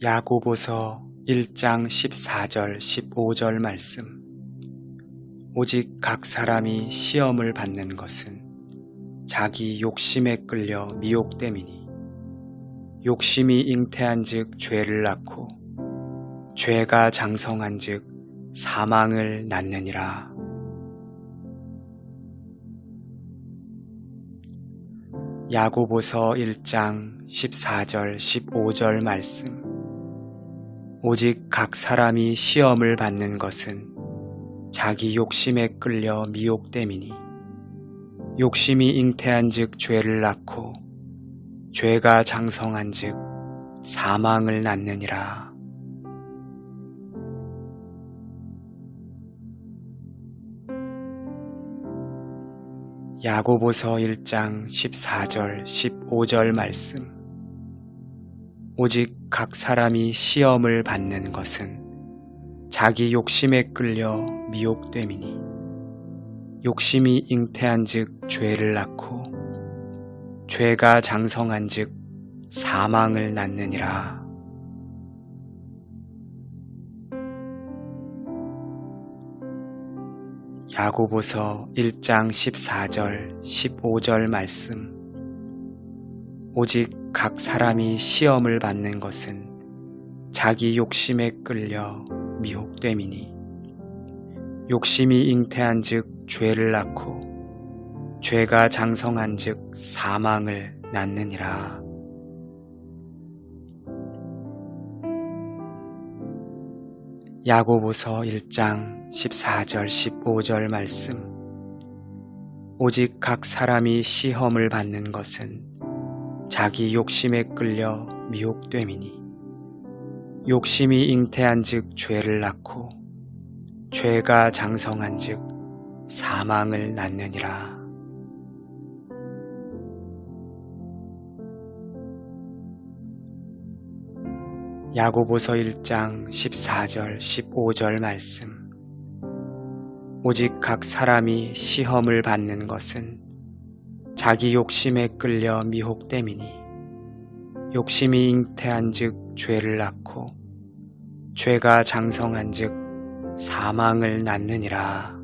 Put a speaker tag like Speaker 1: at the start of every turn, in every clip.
Speaker 1: 야고보서 1장 14절 15절 말씀. 오직 각 사람이 시험을 받는 것은 자기 욕심에 끌려 미혹됨이니, 욕심이 잉태한즉 죄를 낳고, 죄가 장성한즉 사망을 낳느니라. 야고보서 1장 14절 15절 말씀. 오직 각 사람이 시험을 받는 것은 자기 욕심에 끌려 미혹됨이니, 욕심이 잉태한즉 죄를 낳고, 죄가 장성한즉 사망을 낳느니라. 야고보서 1장 14절 15절 말씀. 오직 각 사람이 시험을 받는 것은 자기 욕심에 끌려 미혹됨이니, 욕심이 잉태한즉 죄를 낳고, 죄가 장성한즉 사망을 낳느니라. 야고보서 1장 14절 15절 말씀. 오직 각 사람이 시험을 받는 것은 자기 욕심에 끌려 미혹됨이니, 욕심이 잉태한즉 죄를 낳고, 죄가 장성한즉 사망을 낳느니라. 야고보서 1장 14절 15절 말씀. 오직 각 사람이 시험을 받는 것은 자기 욕심에 끌려 미혹됨이니, 욕심이 잉태한즉 죄를 낳고, 죄가 장성한즉 사망을 낳느니라. 야고보서 1장 14절 15절 말씀. 오직 각 사람이 시험을 받는 것은 자기 욕심에 끌려 미혹됨이니, 욕심이 잉태한즉 죄를 낳고, 죄가 장성한즉 사망을 낳느니라.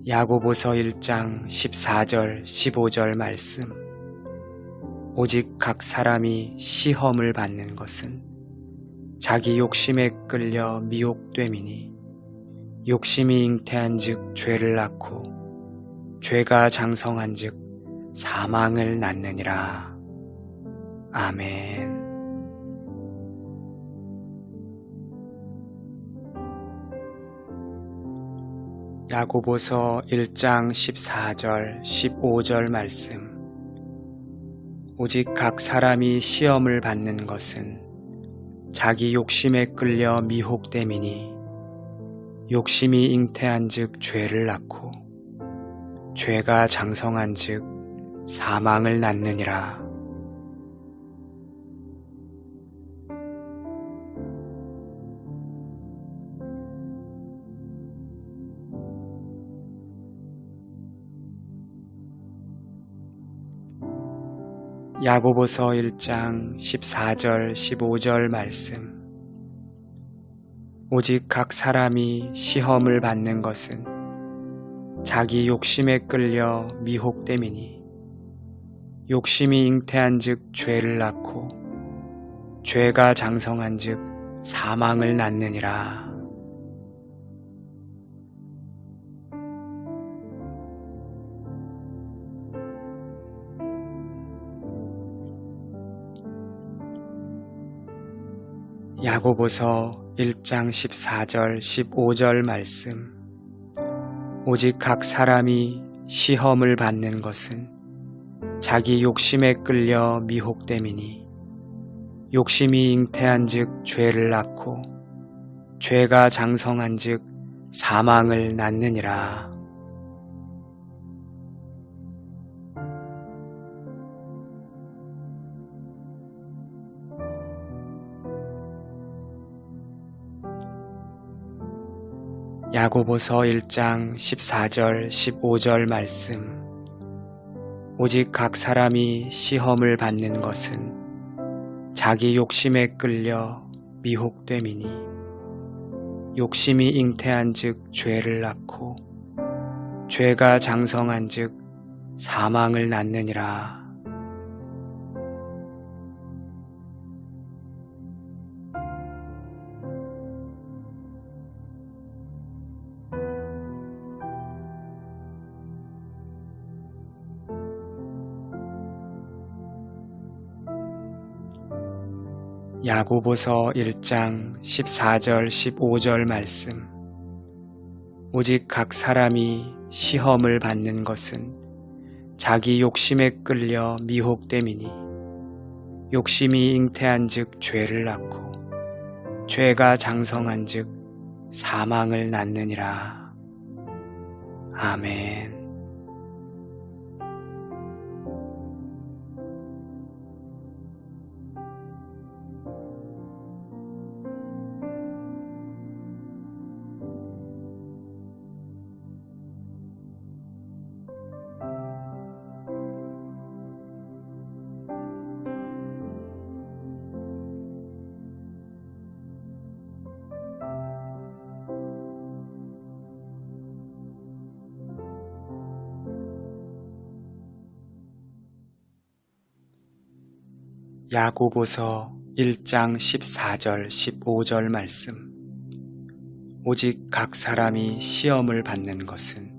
Speaker 1: 야고보서 1장 14절 15절 말씀. 오직 각 사람이 시험을 받는 것은 자기 욕심에 끌려 미혹됨이니, 욕심이 잉태한즉 죄를 낳고, 죄가 장성한즉 사망을 낳느니라. 아멘. 야고보서 1장 14절 15절 말씀. 오직 각 사람이 시험을 받는 것은 자기 욕심에 끌려 미혹됨이니, 욕심이 잉태한즉 죄를 낳고, 죄가 장성한즉 사망을 낳느니라. 야고보서 1장 14절 15절 말씀. 오직 각 사람이 시험을 받는 것은 자기 욕심에 끌려 미혹됨이니, 욕심이 잉태한즉 죄를 낳고, 죄가 장성한즉 사망을 낳느니라. 야고보서 1장 14절 15절 말씀. 오직 각 사람이 시험을 받는 것은 자기 욕심에 끌려 미혹됨이니, 욕심이 잉태한즉 죄를 낳고, 죄가 장성한즉 사망을 낳느니라. 야고보서 1장 14절 15절 말씀. 오직 각 사람이 시험을 받는 것은 자기 욕심에 끌려 미혹됨이니 욕심이 잉태한즉 죄를 낳고 죄가 장성한즉 사망을 낳느니라. 야고보서 1장 14절 15절 말씀. 오직 각 사람이 시험을 받는 것은 자기 욕심에 끌려 미혹됨이니 욕심이 잉태한즉 죄를 낳고 죄가 장성한즉 사망을 낳느니라. 아멘. 야고보서 1장 14절 15절 말씀. 오직 각 사람이 시험을 받는 것은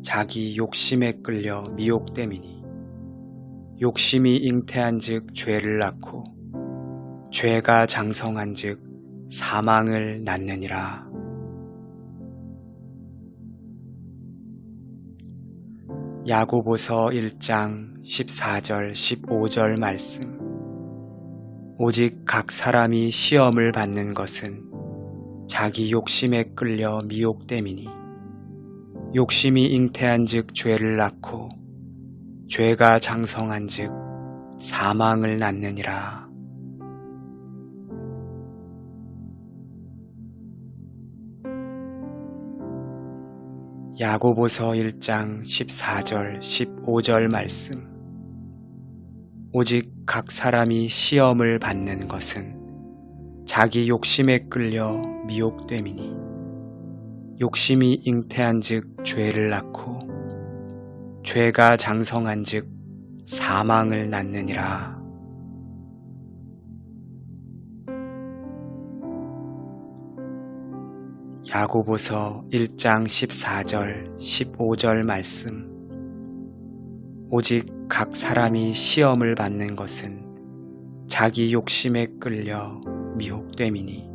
Speaker 1: 자기 욕심에 끌려 미혹됨이니 욕심이 잉태한즉 죄를 낳고 죄가 장성한즉 사망을 낳느니라. 야고보서 1장 14절 15절 말씀. 오직 각 사람이 시험을 받는 것은 자기 욕심에 끌려 미혹됨이니 욕심이 잉태한즉 죄를 낳고 죄가 장성한즉 사망을 낳느니라. 야고보서 1장 14절 15절 말씀. 오직 각 사람이 시험을 받는 것은 자기 욕심에 끌려 미혹됨이니 욕심이 잉태한즉 죄를 낳고 죄가 장성한즉 사망을 낳느니라. 야고보서 1장 14절 15절 말씀. 오직 각 사람이 시험을 받는 것은 자기 욕심에 끌려 미혹됨이니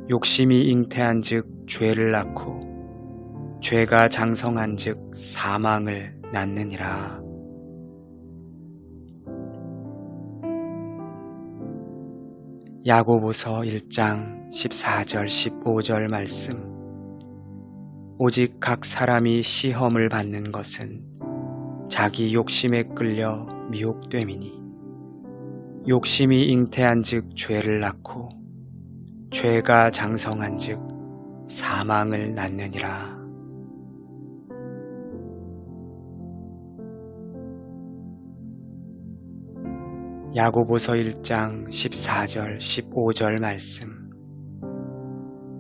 Speaker 1: 욕심이 잉태한즉 죄를 낳고 죄가 장성한즉 사망을 낳느니라. 야고보서 1장 14절 15절 말씀. 오직 각 사람이 시험을 받는 것은 자기 욕심에 끌려 미혹됨이니 욕심이 잉태한즉 죄를 낳고 죄가 장성한즉 사망을 낳느니라. 야고보서 1장 14절 15절 말씀.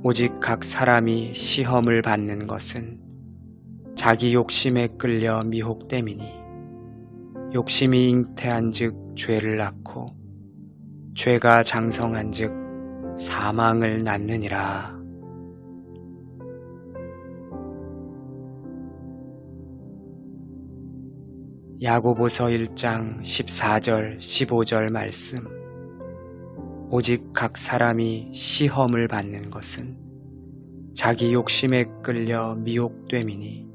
Speaker 1: 오직 각 사람이 시험을 받는 것은 자기 욕심에 끌려 미혹됨이니 욕심이 잉태한즉 죄를 낳고 죄가 장성한즉 사망을 낳느니라. 야고보서 1장 14절 15절 말씀. 오직 각 사람이 시험을 받는 것은 자기 욕심에 끌려 미혹됨이니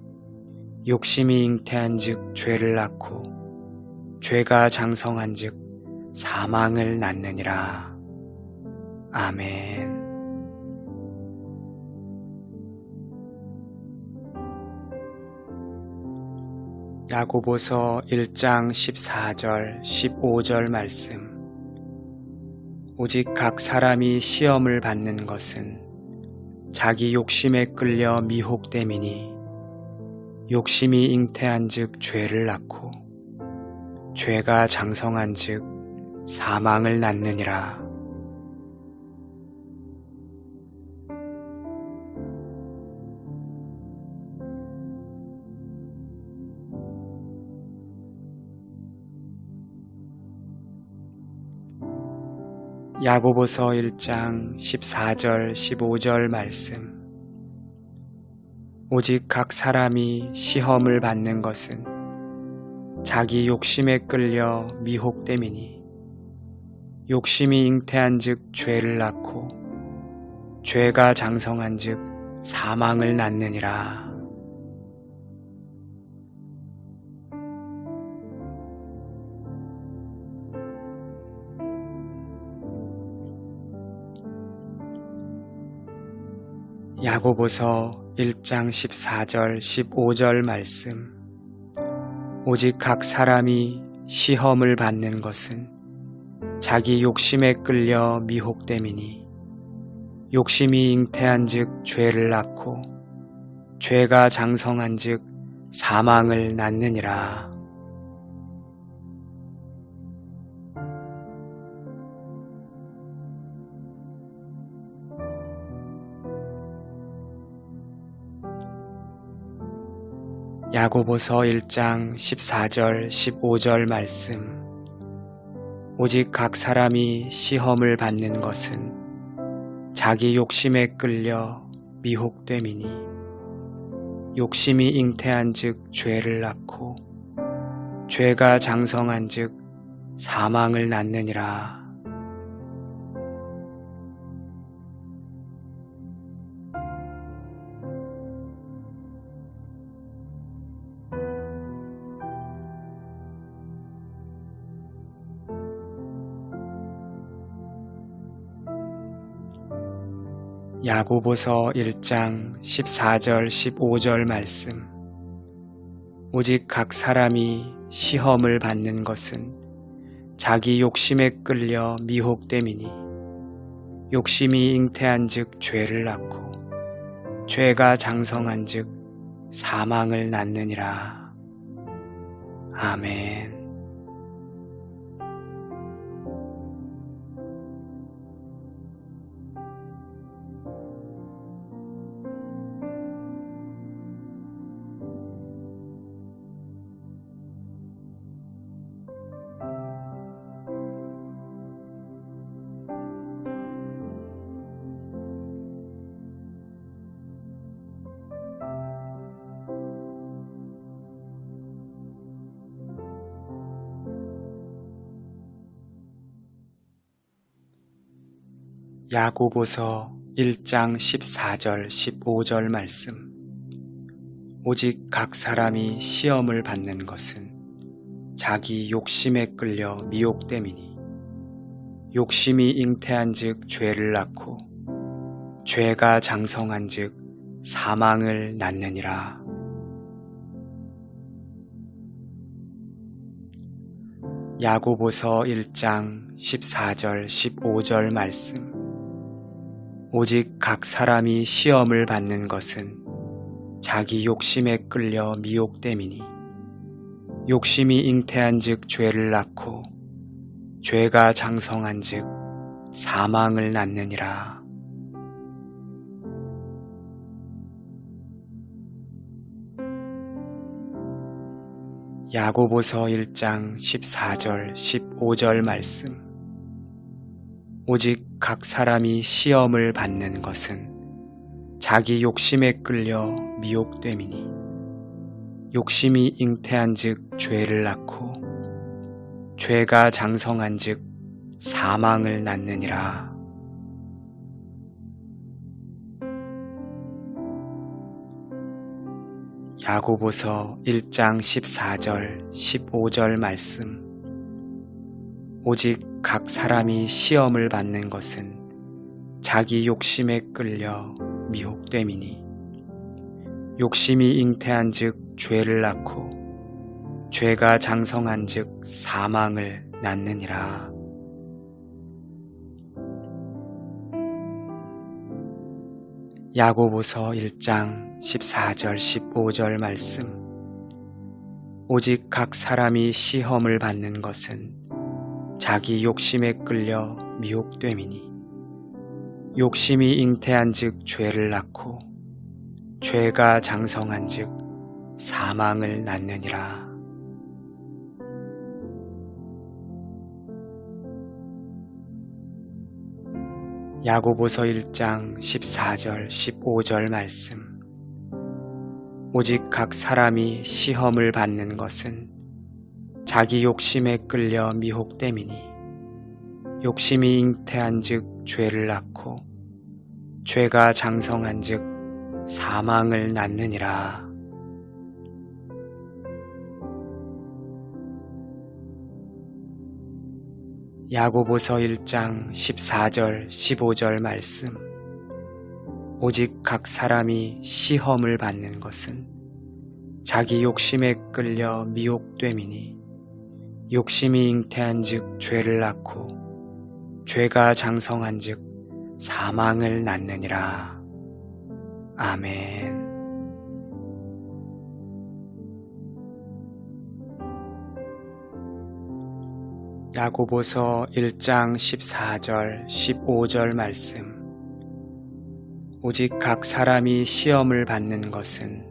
Speaker 1: 욕심이 잉태한즉 죄를 낳고 죄가 장성한즉 사망을 낳느니라. 아멘. 야고보서 1장 14절 15절 말씀. 오직 각 사람이 시험을 받는 것은 자기 욕심에 끌려 미혹됨이니 욕심이 잉태한즉 죄를 낳고 죄가 장성한즉 사망을 낳느니라. 야고보서 1장 14절 15절 말씀. 오직 각 사람이 시험을 받는 것은 자기 욕심에 끌려 미혹됨이니 욕심이 잉태한즉 죄를 낳고 죄가 장성한즉 사망을 낳느니라. 야고보서 1장 14절 15절 말씀. 오직 각 사람이 시험을 받는 것은 자기 욕심에 끌려 미혹됨이니 욕심이 잉태한즉 죄를 낳고 죄가 장성한즉 사망을 낳느니라. 야고보서 1장 14절 15절 말씀. 오직 각 사람이 시험을 받는 것은 자기 욕심에 끌려 미혹됨이니 욕심이 잉태한즉 죄를 낳고 죄가 장성한즉 사망을 낳느니라. 야고보서 1장 14절 15절 말씀. 오직 각 사람이 시험을 받는 것은 자기 욕심에 끌려 미혹됨이니 욕심이 잉태한즉 죄를 낳고 죄가 장성한즉 사망을 낳느니라. 아멘. 야고보서 1장 14절 15절 말씀. 오직 각 사람이 시험을 받는 것은 자기 욕심에 끌려 미혹됨이니 욕심이 잉태한즉 죄를 낳고 죄가 장성한즉 사망을 낳느니라. 야고보서 1장 14절 15절 말씀. 오직 각 사람이 시험을 받는 것은 자기 욕심에 끌려 미혹됨이니 욕심이 잉태한즉 죄를 낳고 죄가 장성한즉 사망을 낳느니라. 야고보서 1장 14절 15절 말씀. 오직 각 사람이 시험을 받는 것은 자기 욕심에 끌려 미혹됨이니 욕심이 잉태한즉 죄를 낳고 죄가 장성한즉 사망을 낳느니라. 야고보서 1장 14절 15절 말씀. 오직 각 사람이 시험을 받는 것은 자기 욕심에 끌려 미혹됨이니 욕심이 잉태한즉 죄를 낳고 죄가 장성한즉 사망을 낳느니라. 야고보서 1장 14절 15절 말씀. 오직 각 사람이 시험을 받는 것은 자기 욕심에 끌려 미혹됨이니 욕심이 잉태한즉 죄를 낳고 죄가 장성한즉 사망을 낳느니라. 야고보서 1장 14절 15절 말씀. 오직 각 사람이 시험을 받는 것은 자기 욕심에 끌려 미혹됨이니 욕심이 잉태한즉 죄를 낳고 죄가 장성한즉 사망을 낳느니라. 야고보서 1장 14절 15절 말씀. 오직 각 사람이 시험을 받는 것은 자기 욕심에 끌려 미혹됨이니 욕심이 잉태한즉 죄를 낳고 죄가 장성한즉 사망을 낳느니라. 아멘. 야고보서 1장 14절 15절 말씀. 오직 각 사람이 시험을 받는 것은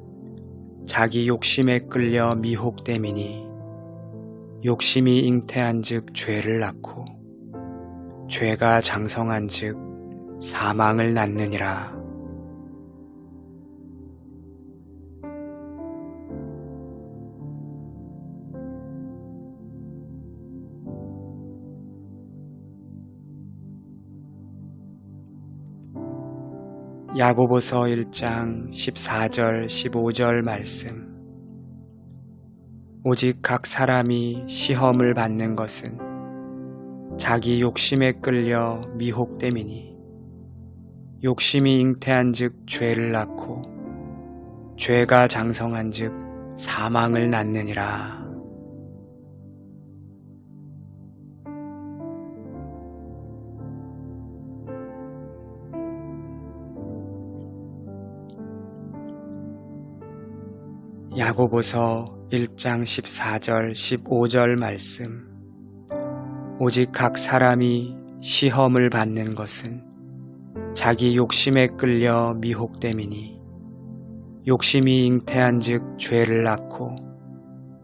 Speaker 1: 자기 욕심에 끌려 미혹됨이니 욕심이 잉태한즉 죄를 낳고 죄가 장성한즉 사망을 낳느니라. 야고보서 1장 14절 15절 말씀. 오직 각 사람이 시험을 받는 것은 자기 욕심에 끌려 미혹됨이니 욕심이 잉태한즉 죄를 낳고 죄가 장성한즉 사망을 낳느니라. 야고보서 1장 14절 15절 말씀. 오직 각 사람이 시험을 받는 것은 자기 욕심에 끌려 미혹됨이니 욕심이 잉태한즉 죄를 낳고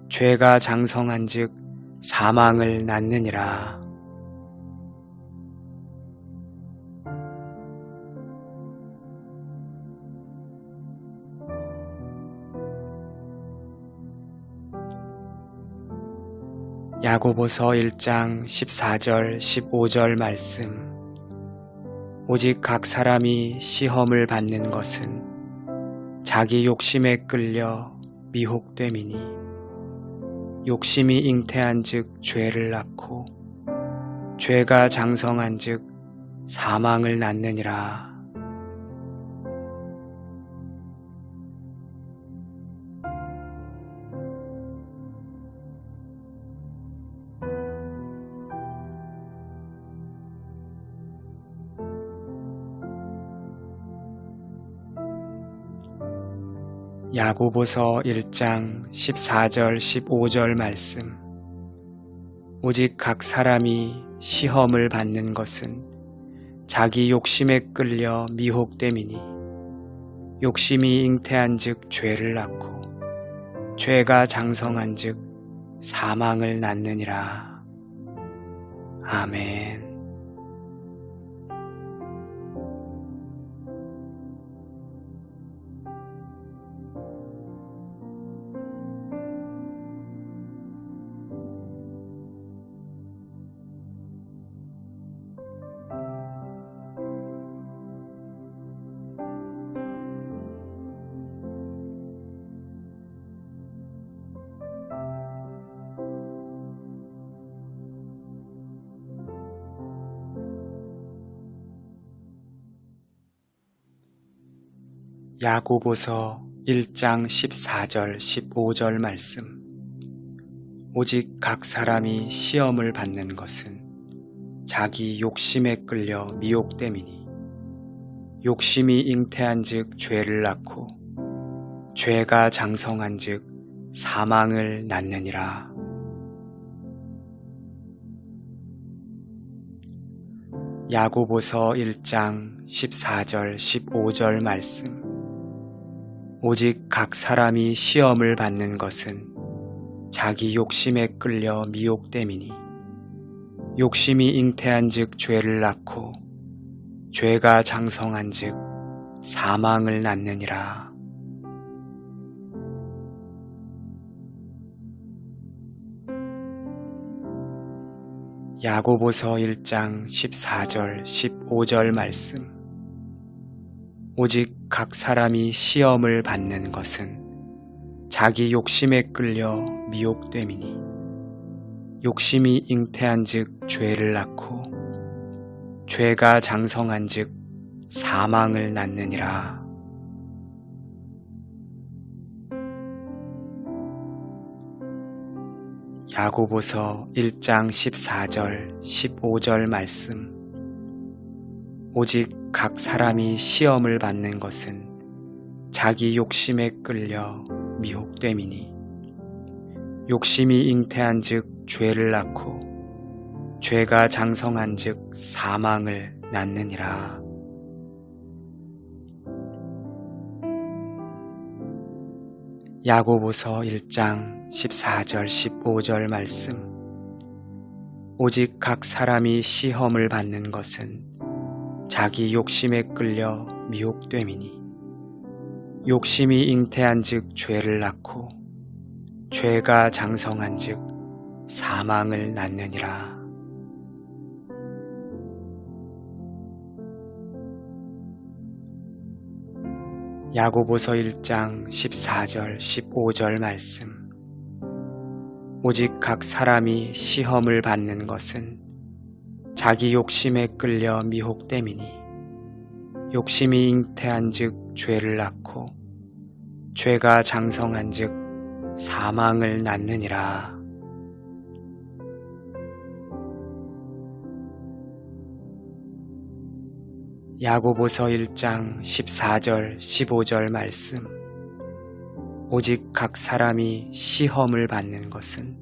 Speaker 1: 죄가 장성한즉 사망을 낳느니라. 야고보서 1장 14절 15절 말씀. 오직 각 사람이 시험을 받는 것은 자기 욕심에 끌려 미혹됨이니 욕심이 잉태한즉 죄를 낳고 죄가 장성한즉 사망을 낳느니라. 야고보서 1장 14절 15절 말씀. 오직 각 사람이 시험을 받는 것은 자기 욕심에 끌려 미혹됨이니 욕심이 잉태한즉 죄를 낳고 죄가 장성한즉 사망을 낳느니라. 아멘. 야고보서 1장 14절 15절 말씀. 오직 각 사람이 시험을 받는 것은 자기 욕심에 끌려 미혹됨이니 욕심이 잉태한즉 죄를 낳고 죄가 장성한 즉 사망을 낳느니라. 야고보서 1장 14절 15절 말씀. 오직 각 사람이 시험을 받는 것은 자기 욕심에 끌려 미혹됨이니 욕심이 잉태한 즉 죄를 낳고 죄가 장성한 즉 사망을 낳느니라. 야고보서 1장 14절 15절 말씀. 오직 각 사람이 시험을 받는 것은 자기 욕심에 끌려 미혹됨이니 욕심이 잉태한 즉 죄를 낳고 죄가 장성한 즉 사망을 낳느니라. 야고보서 1장 14절 15절 말씀. 오직 각 사람이 시험을 받는 것은 자기 욕심에 끌려 미혹됨이니 욕심이 잉태한 즉 죄를 낳고 죄가 장성한 즉 사망을 낳느니라. 야고보서 1장 14절 15절 말씀. 오직 각 사람이 시험을 받는 것은 자기 욕심에 끌려 미혹됨이니 욕심이 잉태한 즉 죄를 낳고 죄가 장성한 즉 사망을 낳느니라. 야고보서 1장 14절 15절 말씀. 오직 각 사람이 시험을 받는 것은 자기 욕심에 끌려 미혹됨이니 욕심이 잉태한 즉 죄를 낳고 죄가 장성한 즉 사망을 낳느니라. 야고보서 1장 14절 15절 말씀. 오직 각 사람이 시험을 받는 것은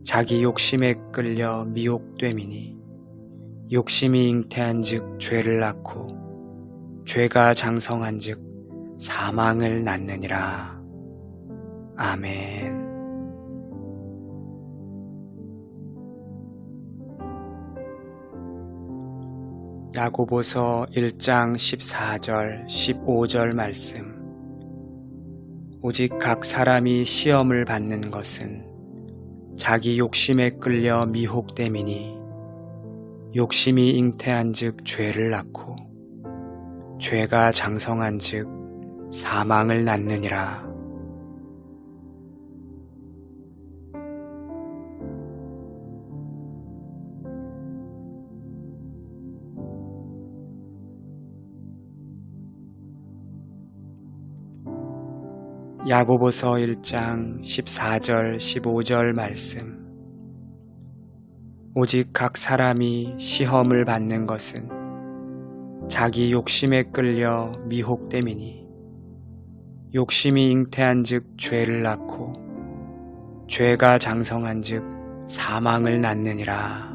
Speaker 1: 자기 욕심에 끌려 미혹됨이니 욕심이 잉태한 즉 죄를 낳고 죄가 장성한 즉 사망을 낳느니라. 아멘. 야고보서 1장 14절 15절 말씀. 오직 각 사람이 시험을 받는 것은 자기 욕심에 끌려 미혹됨이니 욕심이 잉태한 즉 죄를 낳고 죄가 장성한 즉 사망을 낳느니라. 야고보서 1장 14절 15절 말씀. 오직 각 사람이 시험을 받는 것은 자기 욕심에 끌려 미혹됨이니 욕심이 잉태한 즉 죄를 낳고 죄가 장성한 즉 사망을 낳느니라.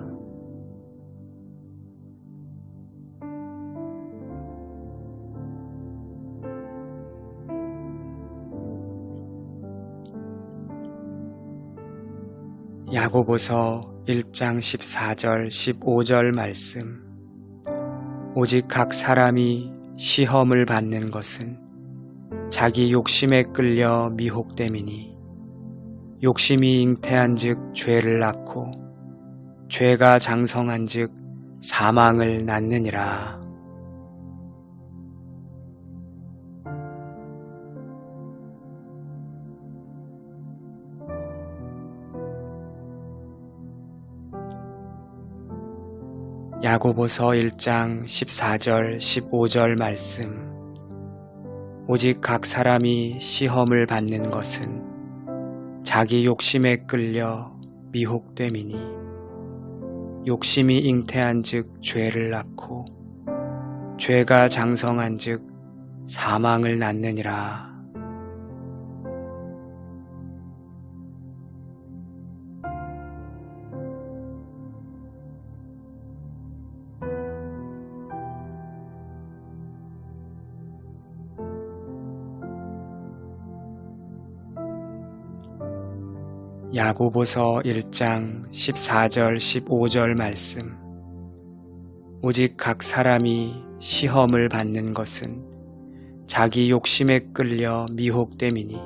Speaker 1: 야고보서 1장 14절 15절 말씀. 오직 각 사람이 시험을 받는 것은 자기 욕심에 끌려 미혹됨이니 욕심이 잉태한 즉 죄를 낳고 죄가 장성한 즉 사망을 낳느니라. 야고보서 1장 14절 15절 말씀. 오직 각 사람이 시험을 받는 것은 자기 욕심에 끌려 미혹됨이니 욕심이 잉태한 즉 죄를 낳고 죄가 장성한 즉 사망을 낳느니라. 야고보서 1장 14절 15절 말씀. 오직 각 사람이 시험을 받는 것은 자기 욕심에 끌려 미혹됨이니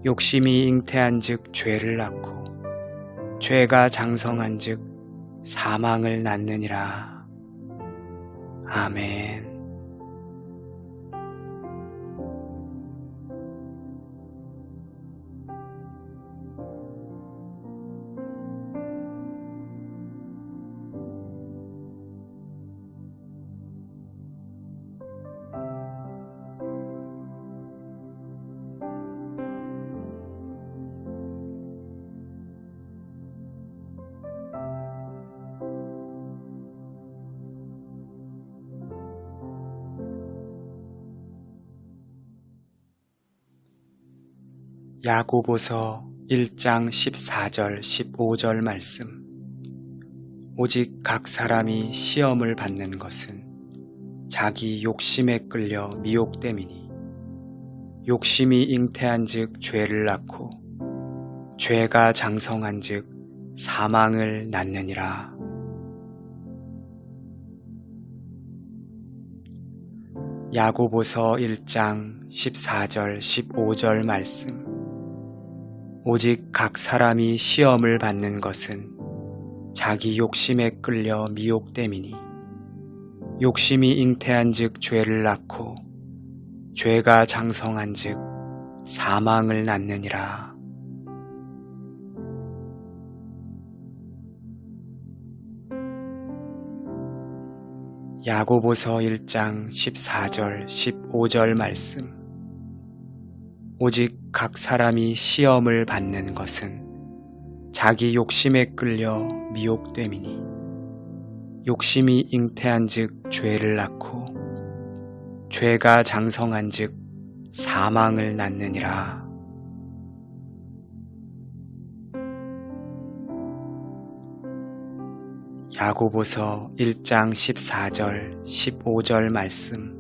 Speaker 1: 욕심이 잉태한즉 죄를 낳고 죄가 장성한즉 사망을 낳느니라. 아멘. 야고보서 1장 14절 15절 말씀. 오직 각 사람이 시험을 받는 것은 자기 욕심에 끌려 미혹됨이니 욕심이 잉태한즉 죄를 낳고 죄가 장성한즉 사망을 낳느니라. 야고보서 1장 14절 15절 말씀. 오직 각 사람이 시험을 받는 것은 자기 욕심에 끌려 미혹됨이니 욕심이 잉태한즉 죄를 낳고 죄가 장성한즉 사망을 낳느니라. 야고보서 1장 14절 15절 말씀. 오직 각 사람이 시험을 받는 것은 자기 욕심에 끌려 미혹됨이니 욕심이 잉태한즉 죄를 낳고 죄가 장성한즉 사망을 낳느니라. 야고보서 1장 14절 15절 말씀.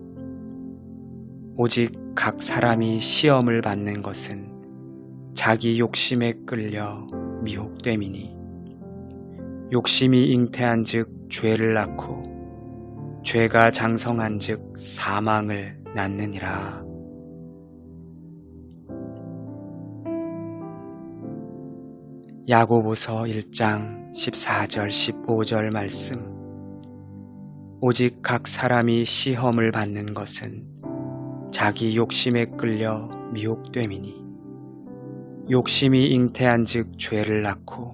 Speaker 1: 오직 각 사람이 시험을 받는 것은 자기 욕심에 끌려 미혹됨이니 욕심이 잉태한즉 죄를 낳고 죄가 장성한즉 사망을 낳느니라. 야고보서 1장 14절 15절 말씀. 오직 각 사람이 시험을 받는 것은 자기 욕심에 끌려 미혹됨이니 욕심이 잉태한즉 죄를 낳고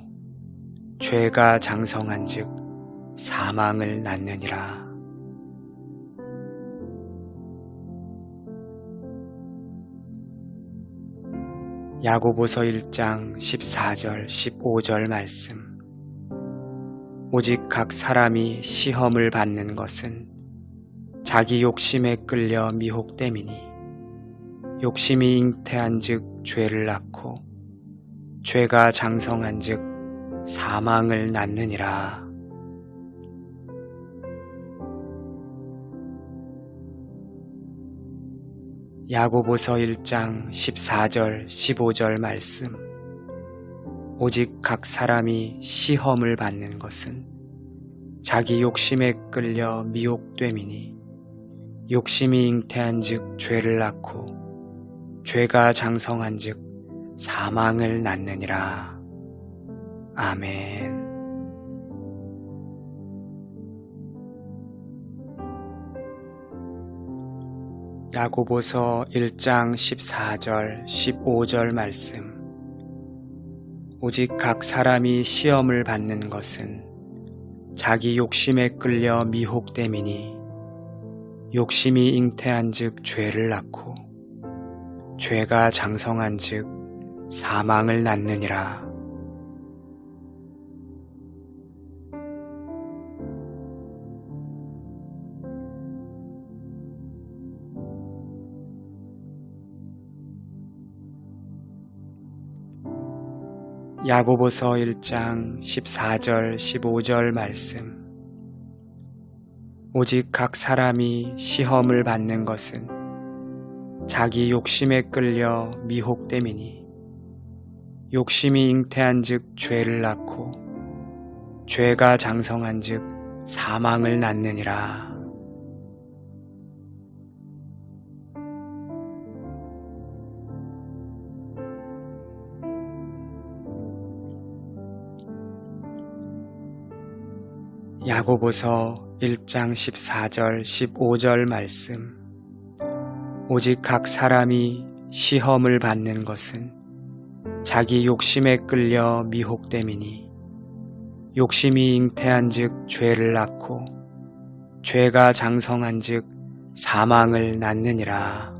Speaker 1: 죄가 장성한즉 사망을 낳느니라. 야고보서 1장 14절 15절 말씀. 오직 각 사람이 시험을 받는 것은 자기 욕심에 끌려 미혹됨이니 욕심이 잉태한즉 죄를 낳고 죄가 장성한즉 사망을 낳느니라. 야고보서 1장 14절 15절 말씀. 오직 각 사람이 시험을 받는 것은 자기 욕심에 끌려 미혹됨이니 욕심이 잉태한즉 죄를 낳고 죄가 장성한즉 사망을 낳느니라. 아멘. 야고보서 1장 14절 15절 말씀. 오직 각 사람이 시험을 받는 것은 자기 욕심에 끌려 미혹됨이니 욕심이 잉태한즉 죄를 낳고 죄가 장성한즉 사망을 낳느니라. 야고보서 1장 14절 15절 말씀. 오직 각 사람이 시험을 받는 것은 자기 욕심에 끌려 미혹됨이니 욕심이 잉태한 즉 죄를 낳고 죄가 장성한 즉 사망을 낳느니라. 야고보서 1장 14절 15절 말씀. 오직 각 사람이 시험을 받는 것은 자기 욕심에 끌려 미혹됨이니 욕심이 잉태한 즉 죄를 낳고 죄가 장성한 즉 사망을 낳느니라.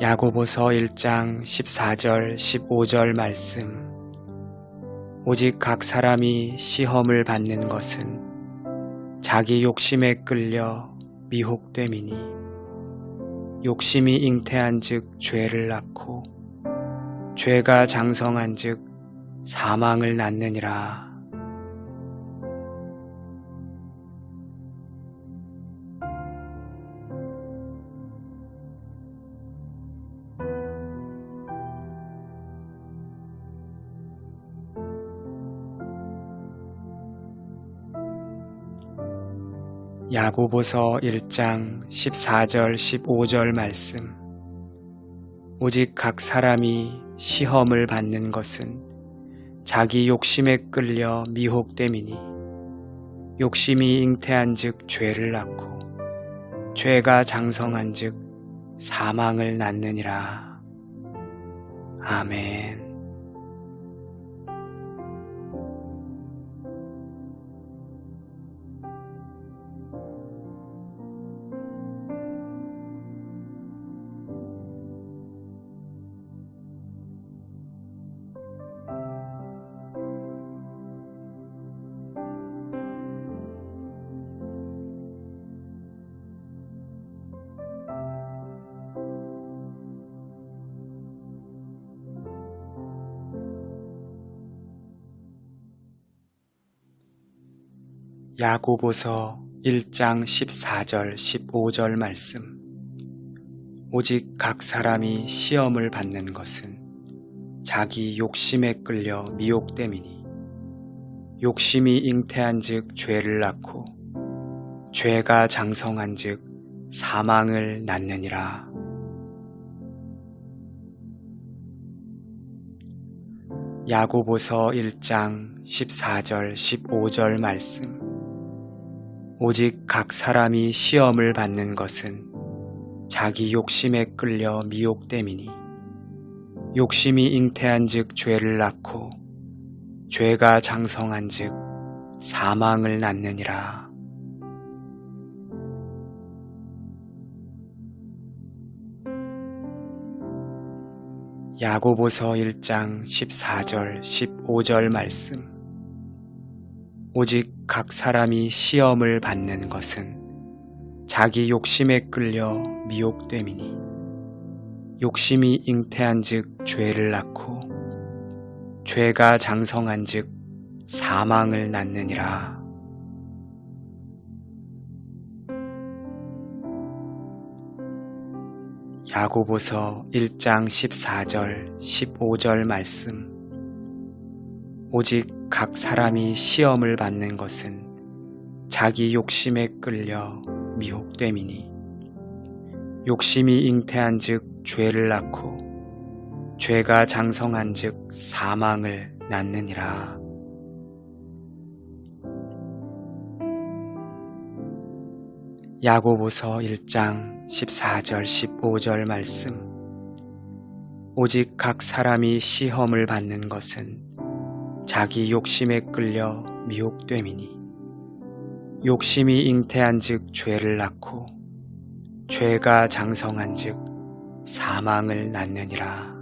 Speaker 1: 야고보서 1장 14절 15절 말씀. 오직 각 사람이 시험을 받는 것은 자기 욕심에 끌려 미혹됨이니 욕심이 잉태한 즉 죄를 낳고 죄가 장성한 즉 사망을 낳느니라. 야고보서 1장 14절 15절 말씀. 오직 각 사람이 시험을 받는 것은 자기 욕심에 끌려 미혹됨이니 욕심이 잉태한 즉 죄를 낳고 죄가 장성한 즉 사망을 낳느니라. 아멘. 야고보서 1장 14절 15절 말씀. 오직 각 사람이 시험을 받는 것은 자기 욕심에 끌려 미혹됨이니 욕심이 잉태한 즉 죄를 낳고 죄가 장성한 즉 사망을 낳느니라. 야고보서 1장 14절 15절 말씀. 오직 각 사람이 시험을 받는 것은 자기 욕심에 끌려 미혹됨이니 욕심이 잉태한 즉 죄를 낳고 죄가 장성한 즉 사망을 낳느니라. 야고보서 1장 14절 15절 말씀. 오직 각 사람이 시험을 받는 것은 자기 욕심에 끌려 미혹됨이니 욕심이 잉태한 즉 죄를 낳고 죄가 장성한 즉 사망을 낳느니라. 야고보서 1장 14절 15절 말씀. 오직 각 사람이 시험을 받는 것은 자기 욕심에 끌려 미혹됨이니 욕심이 잉태한 즉 죄를 낳고 죄가 장성한 즉 사망을 낳느니라. 야고보서 1장 14절 15절 말씀. 오직 각 사람이 시험을 받는 것은 자기 욕심에 끌려 미혹됨이니 욕심이 잉태한 즉 죄를 낳고 죄가 장성한 즉 사망을 낳느니라.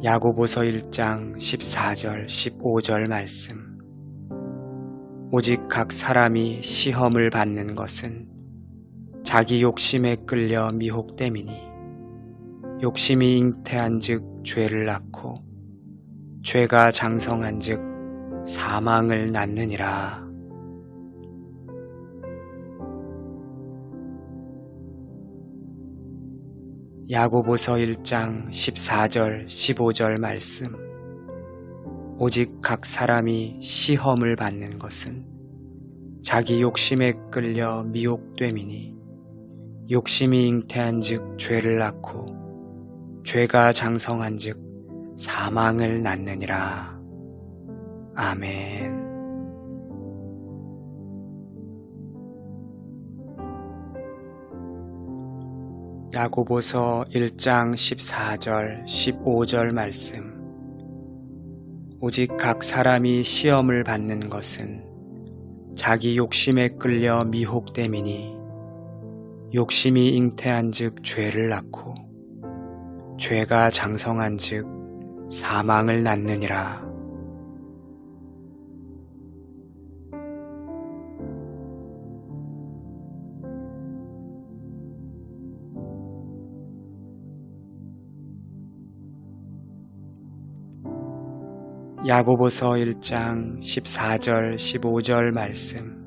Speaker 1: 야고보서 1장 14절 15절 말씀. 오직 각 사람이 시험을 받는 것은 자기 욕심에 끌려 미혹됨이니 욕심이 잉태한즉 죄를 낳고 죄가 장성한즉 사망을 낳느니라. 야고보서 1장 14절 15절 말씀. 오직 각 사람이 시험을 받는 것은 자기 욕심에 끌려 미혹됨이니 욕심이 잉태한즉 죄를 낳고 죄가 장성한즉 사망을 낳느니라. 아멘. 야고보서 1장 14절 15절 말씀. 오직 각 사람이 시험을 받는 것은 자기 욕심에 끌려 미혹됨이니 욕심이 잉태한즉 죄를 낳고 죄가 장성한즉 사망을 낳느니라. 야고보서 1장 14절 15절 말씀.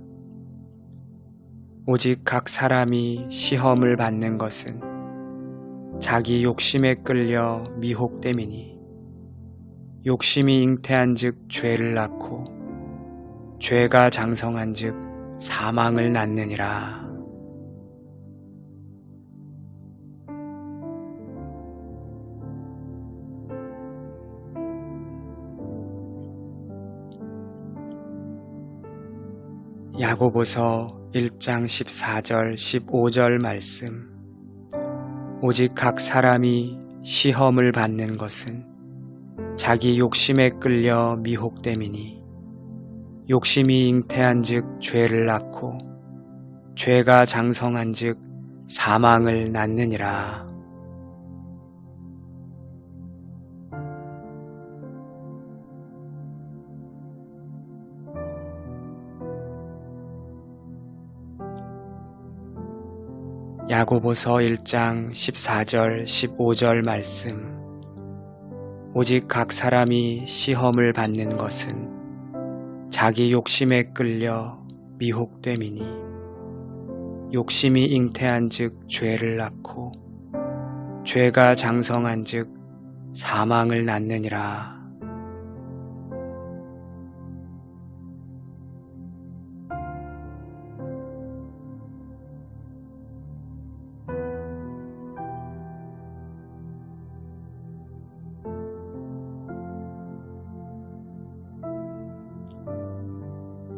Speaker 1: 오직 각 사람이 시험을 받는 것은 자기 욕심에 끌려 미혹됨이니 욕심이 잉태한즉 죄를 낳고 죄가 장성한즉 사망을 낳느니라. 야고보서 1장 14절 15절 말씀. 오직 각 사람이 시험을 받는 것은 자기 욕심에 끌려 미혹됨이니 욕심이 잉태한즉 죄를 낳고 죄가 장성한즉 사망을 낳느니라. 야고보서 1장 14절 15절 말씀. 오직 각 사람이 시험을 받는 것은 자기 욕심에 끌려 미혹됨이니 욕심이 잉태한즉 죄를 낳고 죄가 장성한즉 사망을 낳느니라.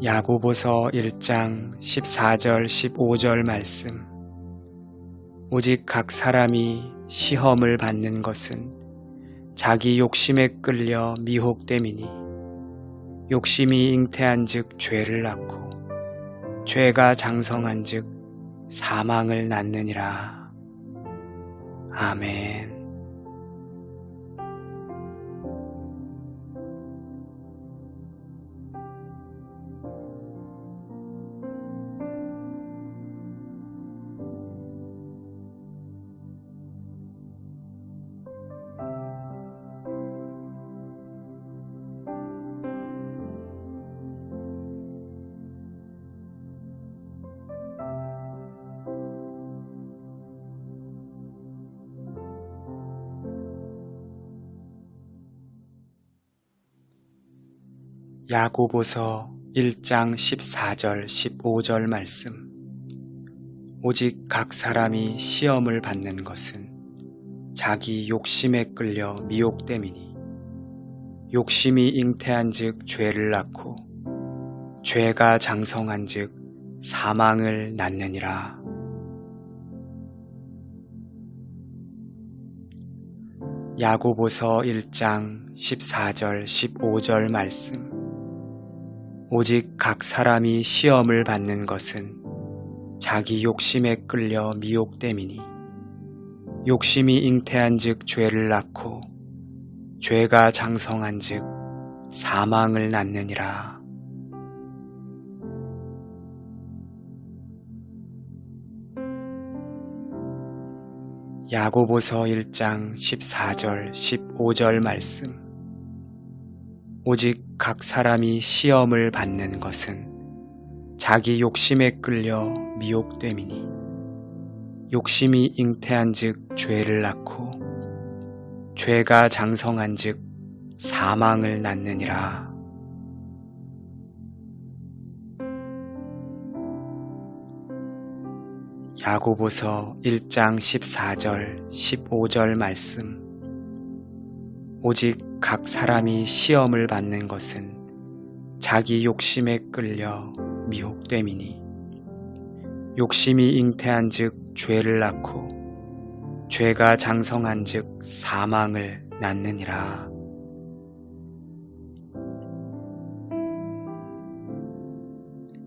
Speaker 1: 야고보서 1장 14절 15절 말씀. 오직 각 사람이 시험을 받는 것은 자기 욕심에 끌려 미혹됨이니 욕심이 잉태한즉 죄를 낳고 죄가 장성한즉 사망을 낳느니라. 아멘. 야고보서 1장 14절 15절 말씀. 오직 각 사람이 시험을 받는 것은 자기 욕심에 끌려 미혹됨이니 욕심이 잉태한즉 죄를 낳고 죄가 장성한즉 사망을 낳느니라. 야고보서 1장 14절 15절 말씀. 오직 각 사람이 시험을 받는 것은 자기 욕심에 끌려 미혹됨이니 욕심이 잉태한즉 죄를 낳고 죄가 장성한즉 사망을 낳느니라. 야고보서 1장 14절 15절 말씀. 오직 각 사람이 시험을 받는 것은 자기 욕심에 끌려 미혹됨이니 욕심이 잉태한즉 죄를 낳고 죄가 장성한즉 사망을 낳느니라. 야고보서 1장 14절 15절 말씀. 오직 각 사람이 시험을 받는 것은 자기 욕심에 끌려 미혹됨이니 욕심이 잉태한즉 죄를 낳고 죄가 장성한즉 사망을 낳느니라.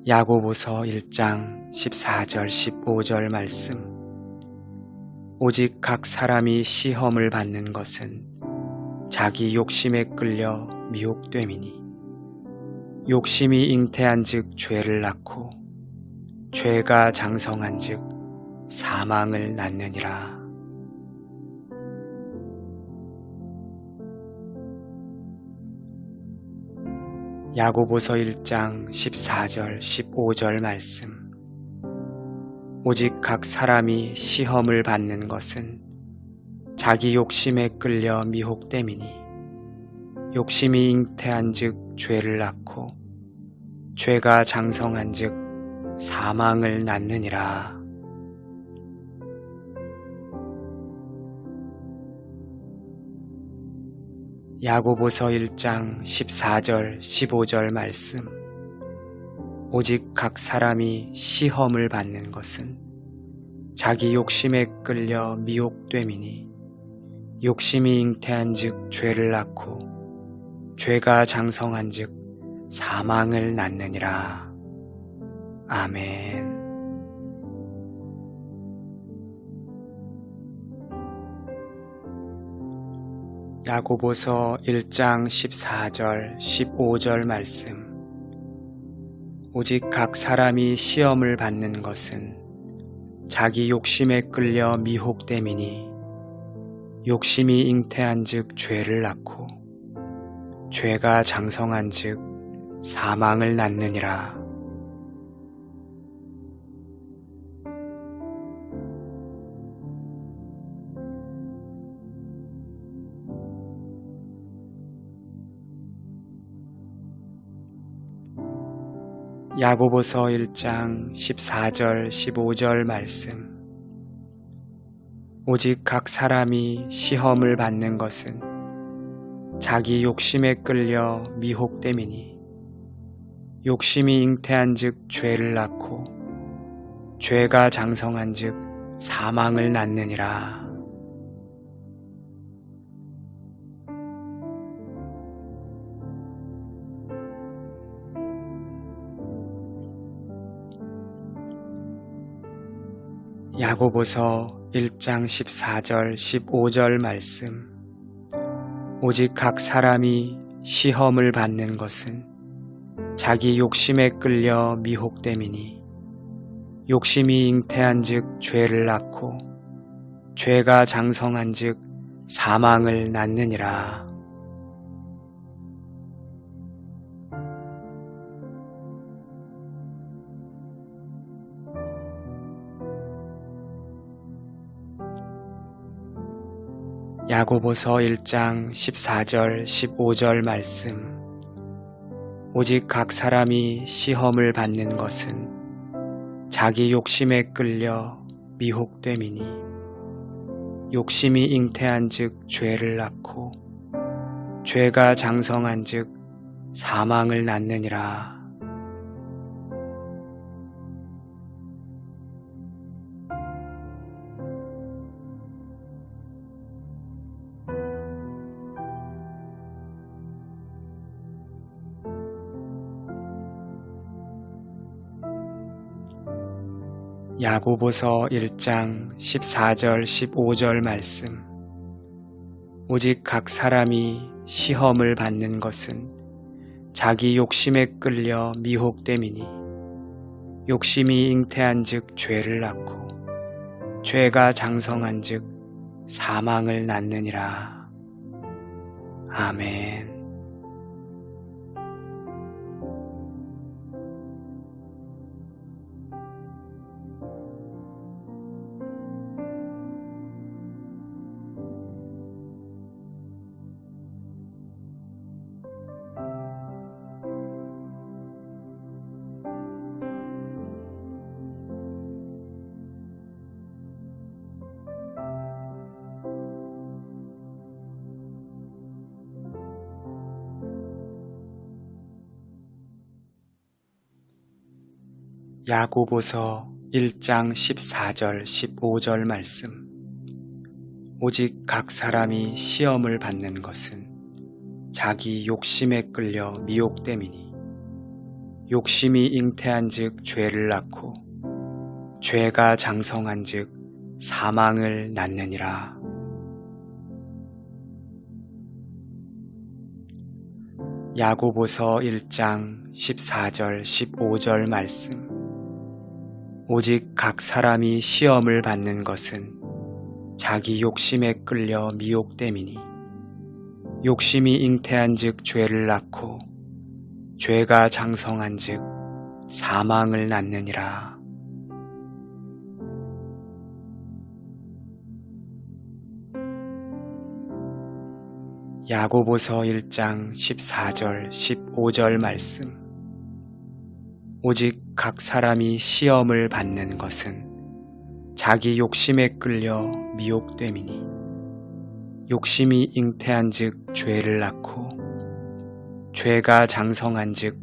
Speaker 1: 야고보서 1장 14절 15절 말씀. 오직 각 사람이 시험을 받는 것은 자기 욕심에 끌려 미혹됨이니 욕심이 잉태한즉 죄를 낳고 죄가 장성한즉 사망을 낳느니라. 야고보서 1장 14절 15절 말씀. 오직 각 사람이 시험을 받는 것은 자기 욕심에 끌려 미혹됨이니 욕심이 잉태한즉 죄를 낳고 죄가 장성한즉 사망을 낳느니라. 야고보서 1장 14절 15절 말씀. 오직 각 사람이 시험을 받는 것은 자기 욕심에 끌려 미혹됨이니 욕심이 잉태한즉 죄를 낳고 죄가 장성한즉 사망을 낳느니라. 아멘. 야고보서 1장 14절 15절 말씀. 오직 각 사람이 시험을 받는 것은 자기 욕심에 끌려 미혹됨이니 욕심이 잉태한즉 죄를 낳고 죄가 장성한즉 사망을 낳느니라. 야고보서 1장 14절 15절 말씀. 오직 각 사람이 시험을 받는 것은 자기 욕심에 끌려 미혹됨이니 욕심이 잉태한즉 죄를 낳고 죄가 장성한즉 사망을 낳느니라. 야고보서 1장 14절 15절 말씀. 오직 각 사람이 시험을 받는 것은 자기 욕심에 끌려 미혹됨이니 욕심이 잉태한즉 죄를 낳고 죄가 장성한즉 사망을 낳느니라. 야고보서 1장 14절 15절 말씀. 오직 각 사람이 시험을 받는 것은 자기 욕심에 끌려 미혹됨이니 욕심이 잉태한즉 죄를 낳고 죄가 장성한즉 사망을 낳느니라. 야고보서 1장 14절 15절 말씀. 오직 각 사람이 시험을 받는 것은 자기 욕심에 끌려 미혹됨이니 욕심이 잉태한즉 죄를 낳고 죄가 장성한즉 사망을 낳느니라. 아멘. 야고보서 1장 14절 15절 말씀. 오직 각 사람이 시험을 받는 것은 자기 욕심에 끌려 미혹됨이니 욕심이 잉태한즉 죄를 낳고 죄가 장성한즉 사망을 낳느니라. 야고보서 1장 14절 15절 말씀. 오직 각 사람이 시험을 받는 것은 자기 욕심에 끌려 미혹됨이니 욕심이 잉태한즉 죄를 낳고 죄가 장성한즉 사망을 낳느니라. 야고보서 1장 14절 15절 말씀. 오직 각 사람이 시험을 받는 것은 자기 욕심에 끌려 미혹됨이니 욕심이 잉태한즉 죄를 낳고 죄가 장성한즉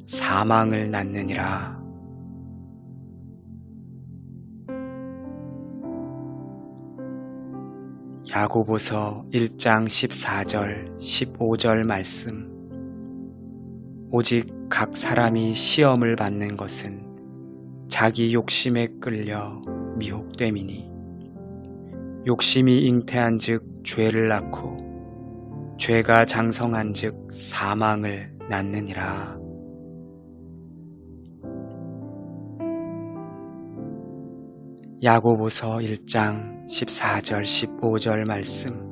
Speaker 1: 사망을 낳느니라. 야고보서 1장 14절 15절 말씀. 오직 각 사람이 시험을 받는 것은 자기 욕심에 끌려 미혹됨이니 욕심이 잉태한즉 죄를 낳고 죄가 장성한즉 사망을 낳느니라. 야고보서 1장 14절 15절 말씀.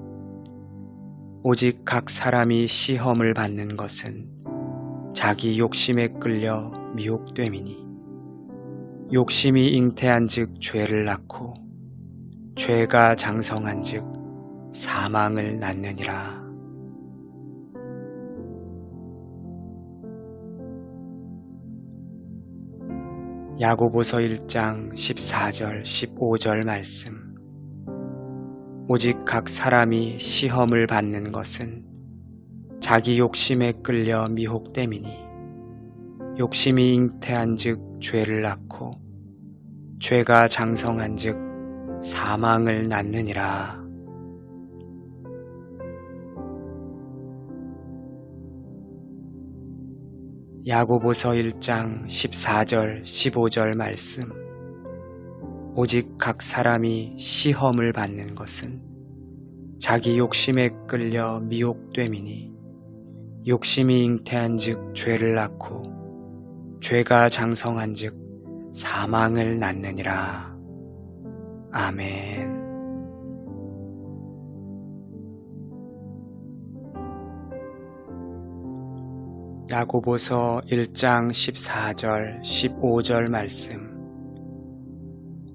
Speaker 1: 오직 각 사람이 시험을 받는 것은 자기 욕심에 끌려 미혹됨이니 욕심이 잉태한즉 죄를 낳고 죄가 장성한즉 사망을 낳느니라. 야고보서 1장 14절 15절 말씀. 오직 각 사람이 시험을 받는 것은 자기 욕심에 끌려 미혹됨이니 욕심이 잉태한즉 죄를 낳고 죄가 장성한즉 사망을 낳느니라. 야고보서 1장 14절 15절 말씀. 오직 각 사람이 시험을 받는 것은 자기 욕심에 끌려 미혹됨이니 욕심이 잉태한즉 죄를 낳고 죄가 장성한즉 사망을 낳느니라. 아멘. 야고보서 1장 14절 15절 말씀.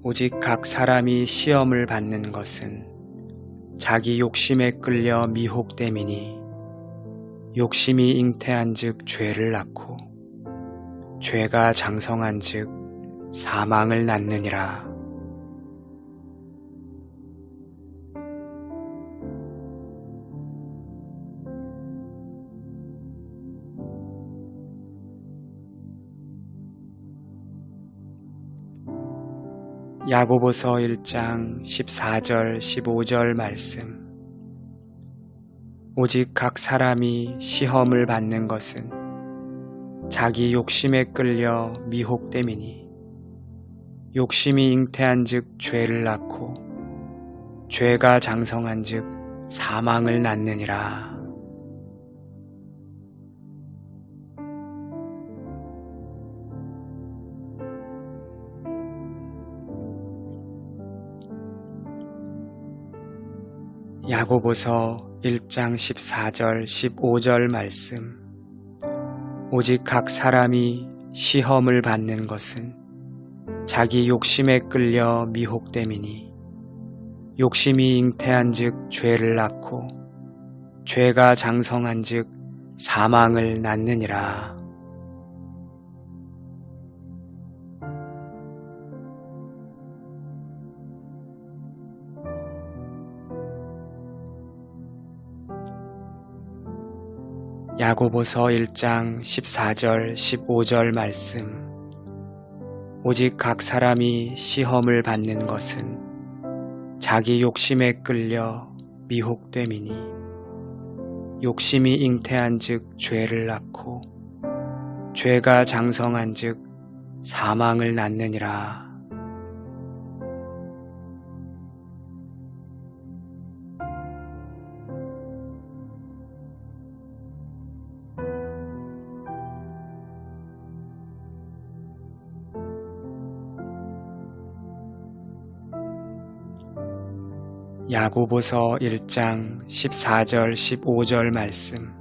Speaker 1: 오직 각 사람이 시험을 받는 것은 자기 욕심에 끌려 미혹됨이니 욕심이 잉태한즉 죄를 낳고 죄가 장성한즉 사망을 낳느니라. 야고보서 1장 14절 15절 말씀. 오직 각 사람이 시험을 받는 것은 자기 욕심에 끌려 미혹됨이니 욕심이 잉태한즉 죄를 낳고 죄가 장성한즉 사망을 낳느니라. 야고보서 1장 14절 15절 말씀. 오직 각 사람이 시험을 받는 것은 자기 욕심에 끌려 미혹됨이니 욕심이 잉태한즉 죄를 낳고 죄가 장성한즉 사망을 낳느니라. 야고보서 1장 14절 15절 말씀. 오직 각 사람이 시험을 받는 것은 자기 욕심에 끌려 미혹됨이니 욕심이 잉태한즉 죄를 낳고 죄가 장성한즉 사망을 낳느니라. 야고보서 1장 14절 15절 말씀.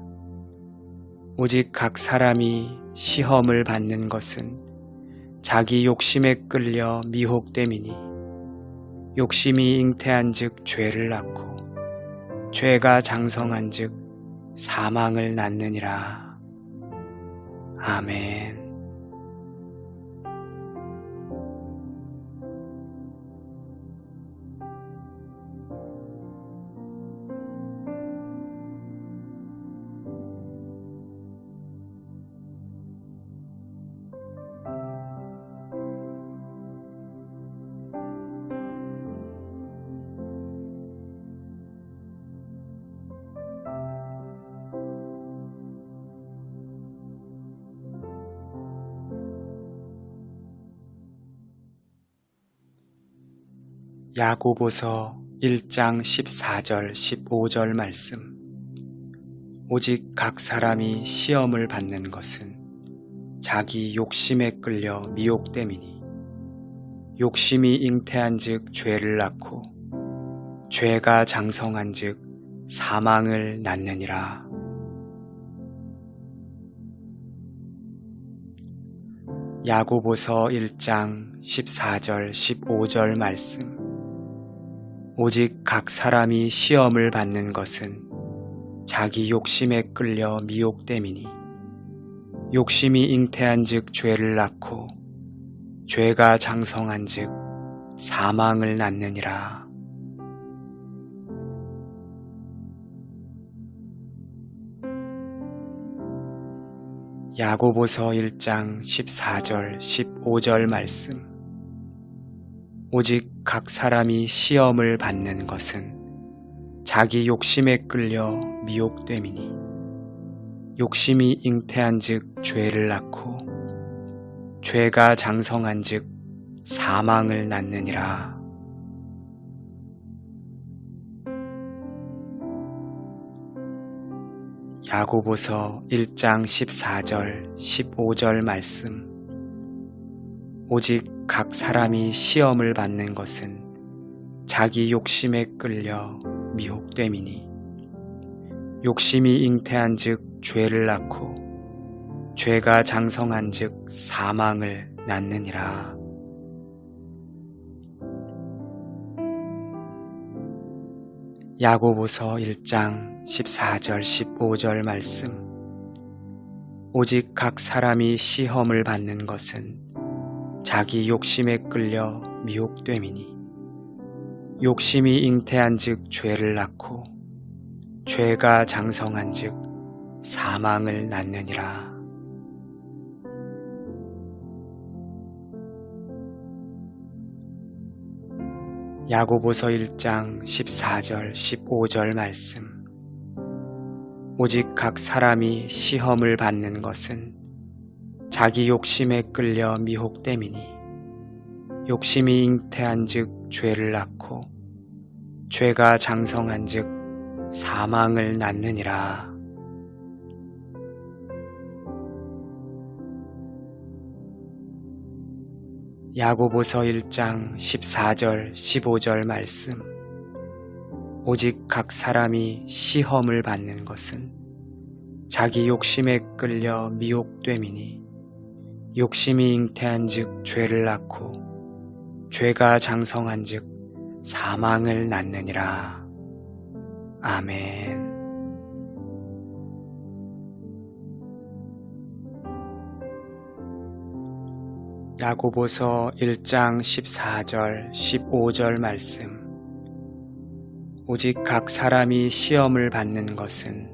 Speaker 1: 오직 각 사람이 시험을 받는 것은 자기 욕심에 끌려 미혹됨이니 욕심이 잉태한즉 죄를 낳고 죄가 장성한즉 사망을 낳느니라. 아멘. 야고보서 1장 14절 15절 말씀. 오직 각 사람이 시험을 받는 것은 자기 욕심에 끌려 미혹됨이니 욕심이 잉태한즉 죄를 낳고 죄가 장성한즉 사망을 낳느니라. 야고보서 1장 14절 15절 말씀. 오직 각 사람이 시험을 받는 것은 자기 욕심에 끌려 미혹됨이니 욕심이 잉태한즉 죄를 낳고 죄가 장성한즉 사망을 낳느니라. 야고보서 1장 14절 15절 말씀. 오직 각 사람이 시험을 받는 것은 자기 욕심에 끌려 미혹됨이니 욕심이 잉태한즉 죄를 낳고 죄가 장성한즉 사망을 낳느니라. 야고보서 1장 14절 15절 말씀. 오직 각 사람이 시험을 받는 것은 자기 욕심에 끌려 미혹됨이니 욕심이 잉태한즉 죄를 낳고 죄가 장성한즉 사망을 낳느니라. 야고보서 1장 14절 15절 말씀. 오직 각 사람이 시험을 받는 것은 자기 욕심에 끌려 미혹됨이니 욕심이 잉태한즉 죄를 낳고 죄가 장성한즉 사망을 낳느니라. 야고보서 1장 14절 15절 말씀. 오직 각 사람이 시험을 받는 것은 자기 욕심에 끌려 미혹됨이니 욕심이 잉태한즉 죄를 낳고 죄가 장성한즉 사망을 낳느니라. 야고보서 1장 14절 15절 말씀. 오직 각 사람이 시험을 받는 것은 자기 욕심에 끌려 미혹됨이니 욕심이 잉태한즉 죄를 낳고 죄가 장성한즉 사망을 낳느니라. 아멘. 야고보서 1장 14절 15절 말씀. 오직 각 사람이 시험을 받는 것은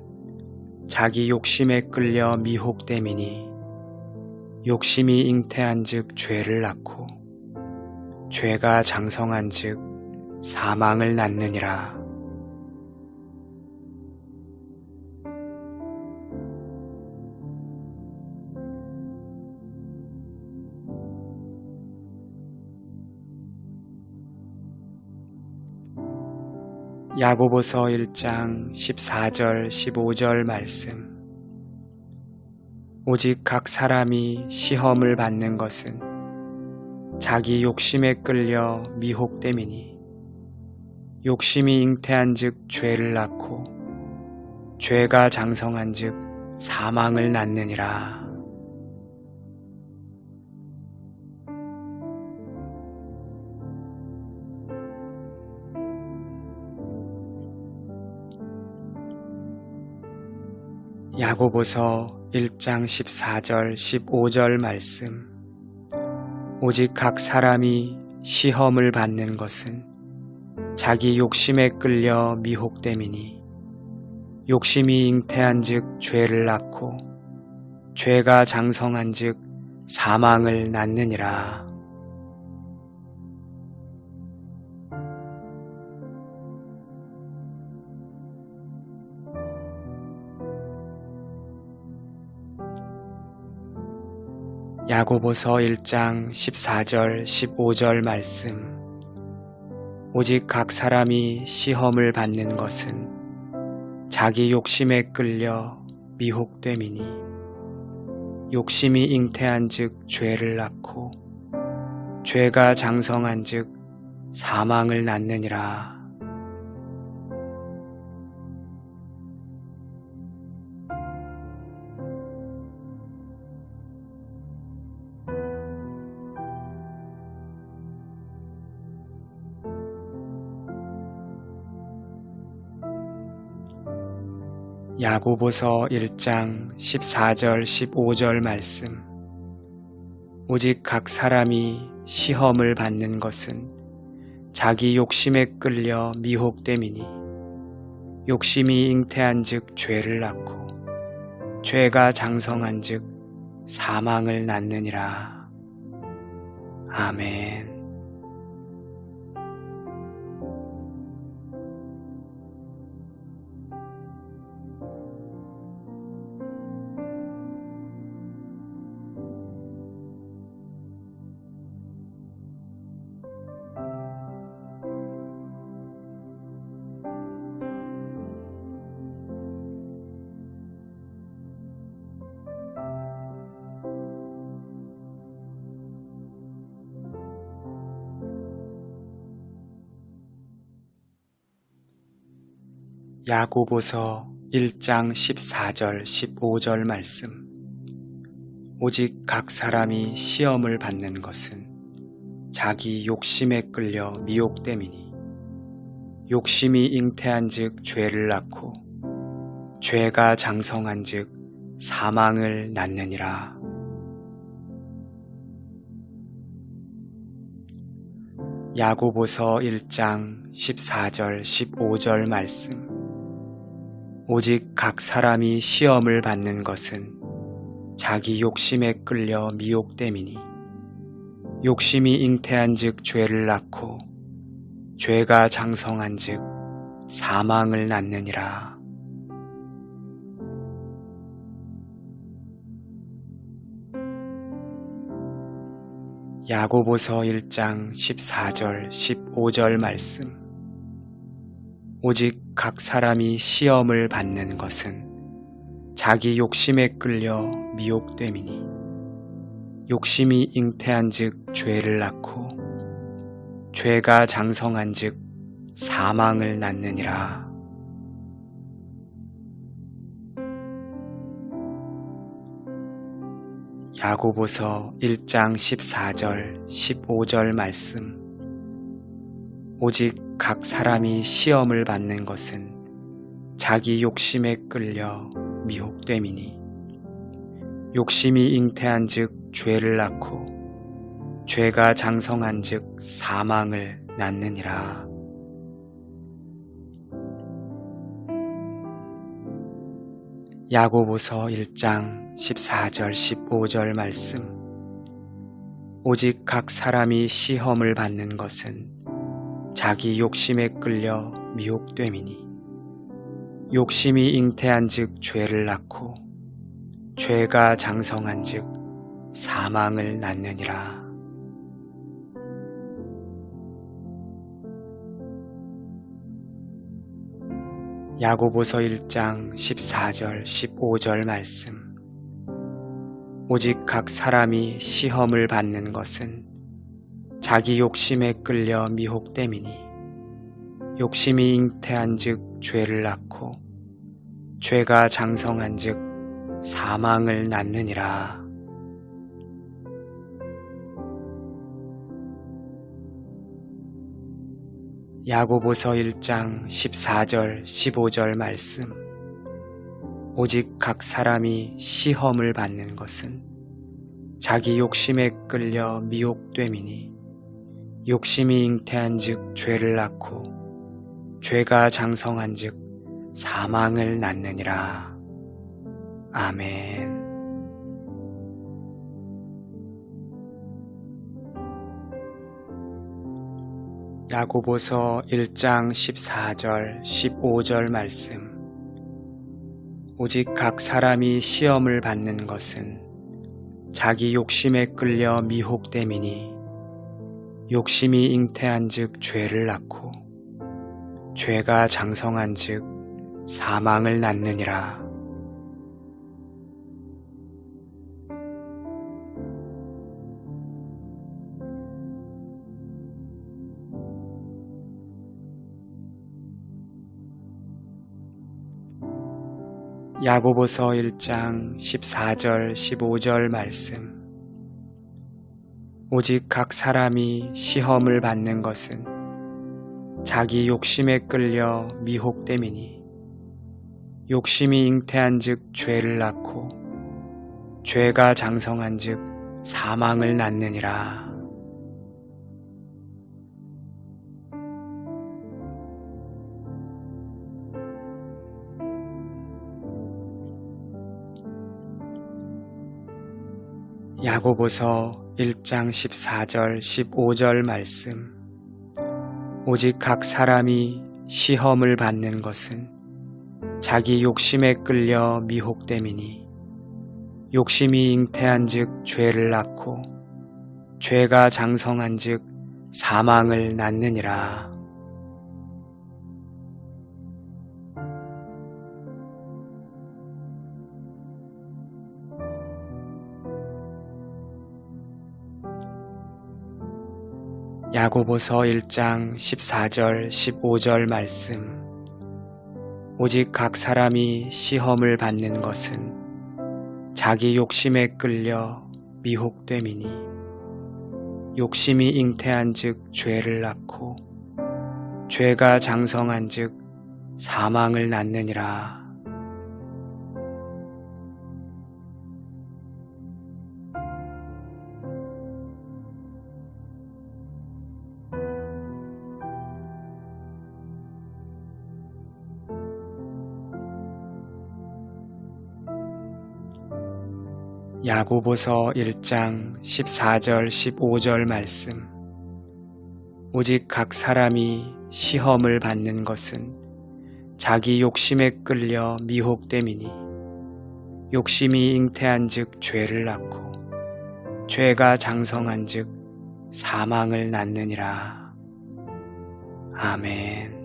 Speaker 1: 자기 욕심에 끌려 미혹됨이니 욕심이 잉태한즉 죄를 낳고 죄가 장성한즉 사망을 낳느니라. 야고보서 1장 14절 15절 말씀. 오직 각 사람이 시험을 받는 것은 자기 욕심에 끌려 미혹됨이니 욕심이 잉태한즉 죄를 낳고 죄가 장성한즉 사망을 낳느니라. 야고보서 1장 14절 15절 말씀. 오직 각 사람이 시험을 받는 것은 자기 욕심에 끌려 미혹됨이니 욕심이 잉태한즉 죄를 낳고 죄가 장성한즉 사망을 낳느니라. 야고보서 1장 14절 15절 말씀. 오직 각 사람이 시험을 받는 것은 자기 욕심에 끌려 미혹됨이니 욕심이 잉태한즉 죄를 낳고 죄가 장성한즉 사망을 낳느니라. 야고보서 1장 14절 15절 말씀. 오직 각 사람이 시험을 받는 것은 자기 욕심에 끌려 미혹됨이니 욕심이 잉태한즉 죄를 낳고 죄가 장성한즉 사망을 낳느니라. 아멘. 야고보서 1장 14절 15절 말씀. 오직 각 사람이 시험을 받는 것은 자기 욕심에 끌려 미혹됨이니 욕심이 잉태한즉 죄를 낳고 죄가 장성한즉 사망을 낳느니라. 야고보서 1장 14절 15절 말씀. 오직 각 사람이 시험을 받는 것은 자기 욕심에 끌려 미혹됨이니 욕심이 잉태한즉 죄를 낳고 죄가 장성한즉 사망을 낳느니라. 야고보서 1장 14절 15절 말씀. 오직 각 사람이 시험을 받는 것은 자기 욕심에 끌려 미혹됨이니 욕심이 잉태한즉 죄를 낳고 죄가 장성한즉 사망을 낳느니라. 야고보서 1장 14절 15절 말씀. 오직 각 사람이 시험을 받는 것은 자기 욕심에 끌려 미혹됨이니 욕심이 잉태한즉 죄를 낳고 죄가 장성한즉 사망을 낳느니라. 야고보서 1장 14절 15절 말씀. 오직 각 사람이 시험을 받는 것은 자기 욕심에 끌려 미혹됨이니 욕심이 잉태한즉 죄를 낳고 죄가 장성한즉 사망을 낳느니라. 야고보서 1장 14절 15절 말씀. 오직 각 사람이 시험을 받는 것은 자기 욕심에 끌려 미혹됨이니 욕심이 잉태한즉 죄를 낳고 죄가 장성한즉 사망을 낳느니라. 야고보서 1장 14절 15절 말씀. 오직 각 사람이 시험을 받는 것은 자기 욕심에 끌려 미혹됨이니 욕심이 잉태한즉 죄를 낳고 죄가 장성한즉 사망을 낳느니라. 아멘. 야고보서 1장 14절 15절 말씀. 오직 각 사람이 시험을 받는 것은 자기 욕심에 끌려 미혹됨이니 욕심이 잉태한즉 죄를 낳고 죄가 장성한즉 사망을 낳느니라. 야고보서 1장 14절 15절 말씀. 오직 각 사람이 시험을 받는 것은 자기 욕심에 끌려 미혹됨이니 욕심이 잉태한즉 죄를 낳고 죄가 장성한즉 사망을 낳느니라. 야고보서 1장 14절 15절 말씀. 오직 각 사람이 시험을 받는 것은 자기 욕심에 끌려 미혹됨이니 욕심이 잉태한즉 죄를 낳고 죄가 장성한즉 사망을 낳느니라. 야고보서 1장 14절 15절 말씀. 오직 각 사람이 시험을 받는 것은 자기 욕심에 끌려 미혹됨이니 욕심이 잉태한즉 죄를 낳고 죄가 장성한즉 사망을 낳느니라. 야고보서 1장 14절 15절 말씀. 오직 각 사람이 시험을 받는 것은 자기 욕심에 끌려 미혹됨이니 욕심이 잉태한즉 죄를 낳고 죄가 장성한즉 사망을 낳느니라. 아멘.